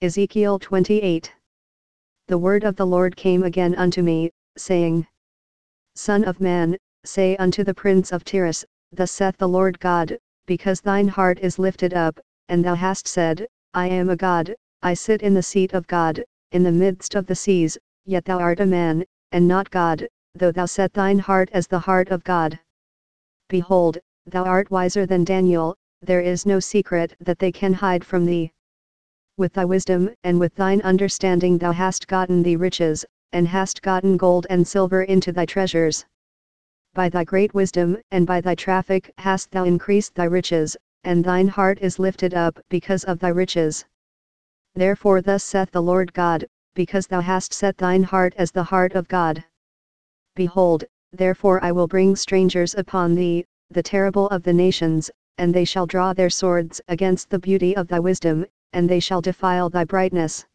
Ezekiel 28. The word of the Lord came again unto me, saying, Son of man, say unto the prince of Tyrus, Thus saith the Lord God, because thine heart is lifted up, and thou hast said, I am a God, I sit in the seat of God, in the midst of the seas, yet thou art a man, and not God, though thou set thine heart as the heart of God. Behold, thou art wiser than Daniel, there is no secret that they can hide from thee. With thy wisdom and with thine understanding thou hast gotten thee riches, and hast gotten gold and silver into thy treasures. By thy great wisdom and by thy traffic hast thou increased thy riches, and thine heart is lifted up because of thy riches. Therefore thus saith the Lord God, because thou hast set thine heart as the heart of God. Behold, therefore I will bring strangers upon thee, the terrible of the nations, and they shall draw their swords against the beauty of thy wisdom, and they shall defile thy brightness.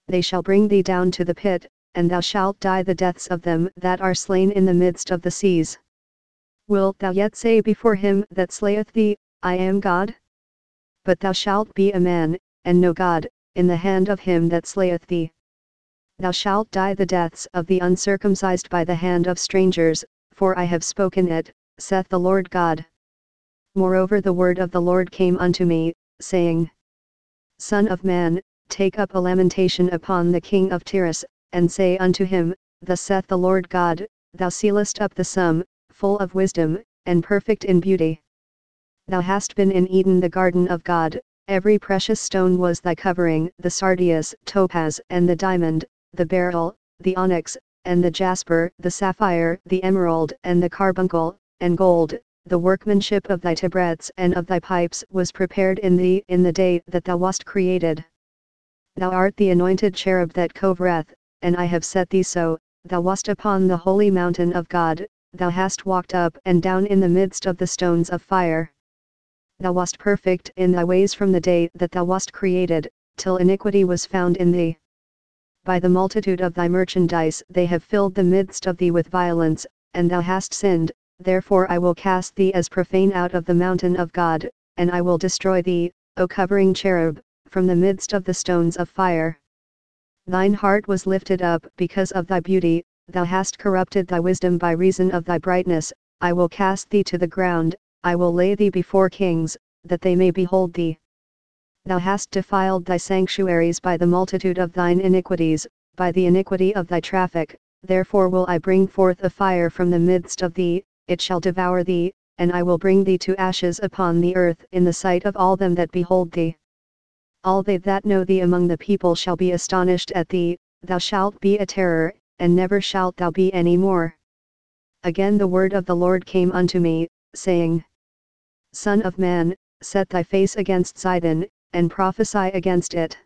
They shall bring thee down to the pit, and thou shalt die the deaths of them that are slain in the midst of the seas. Wilt thou yet say before him that slayeth thee, I am God? But thou shalt be a man, and no God, in the hand of him that slayeth thee. Thou shalt die the deaths of the uncircumcised by the hand of strangers, for I have spoken it, saith the Lord God. Moreover the word of the Lord came unto me, saying, Son of man, take up a lamentation upon the king of Tyrus, and say unto him, Thus saith the Lord God, Thou sealest up the sum, full of wisdom, and perfect in beauty. Thou hast been in Eden the garden of God, every precious stone was thy covering, the sardius, topaz, and the diamond, the beryl, the onyx, and the jasper, the sapphire, the emerald, and the carbuncle, and gold. The workmanship of thy tabrets and of thy pipes was prepared in thee in the day that thou wast created. Thou art the anointed cherub that covereth, and I have set thee so, thou wast upon the holy mountain of God, thou hast walked up and down in the midst of the stones of fire. Thou wast perfect in thy ways from the day that thou wast created, till iniquity was found in thee. By the multitude of thy merchandise they have filled the midst of thee with violence, and thou hast sinned. Therefore I will cast thee as profane out of the mountain of God, and I will destroy thee, O covering cherub, from the midst of the stones of fire. Thine heart was lifted up because of thy beauty, thou hast corrupted thy wisdom by reason of thy brightness, I will cast thee to the ground, I will lay thee before kings, that they may behold thee. Thou hast defiled thy sanctuaries by the multitude of thine iniquities, by the iniquity of thy traffic, therefore will I bring forth a fire from the midst of thee, it shall devour thee, and I will bring thee to ashes upon the earth in the sight of all them that behold thee. All they that know thee among the people shall be astonished at thee, thou shalt be a terror, and never shalt thou be any more. Again the word of the Lord came unto me, saying, Son of man, set thy face against Zidon, and prophesy against it.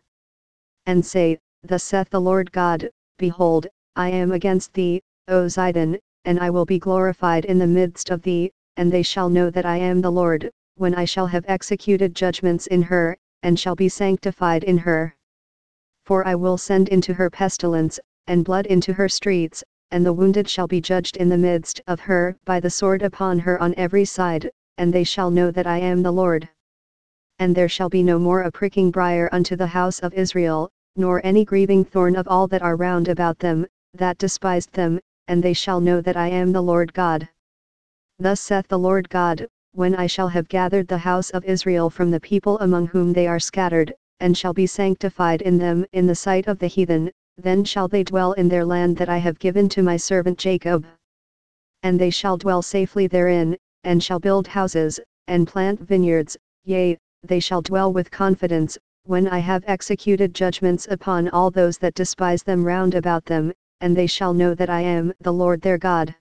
And say, Thus saith the Lord God, Behold, I am against thee, O Zidon, and I will be glorified in the midst of thee, and they shall know that I am the Lord, when I shall have executed judgments in her, and shall be sanctified in her. For I will send into her pestilence, and blood into her streets, and the wounded shall be judged in the midst of her by the sword upon her on every side, and they shall know that I am the Lord. And there shall be no more a pricking briar unto the house of Israel, nor any grieving thorn of all that are round about them, that despised them, and they shall know that I am the Lord God. Thus saith the Lord God, when I shall have gathered the house of Israel from the people among whom they are scattered, and shall be sanctified in them in the sight of the heathen, then shall they dwell in their land that I have given to my servant Jacob. And they shall dwell safely therein, and shall build houses, and plant vineyards, yea, they shall dwell with confidence, when I have executed judgments upon all those that despise them round about them, and they shall know that I am the Lord their God.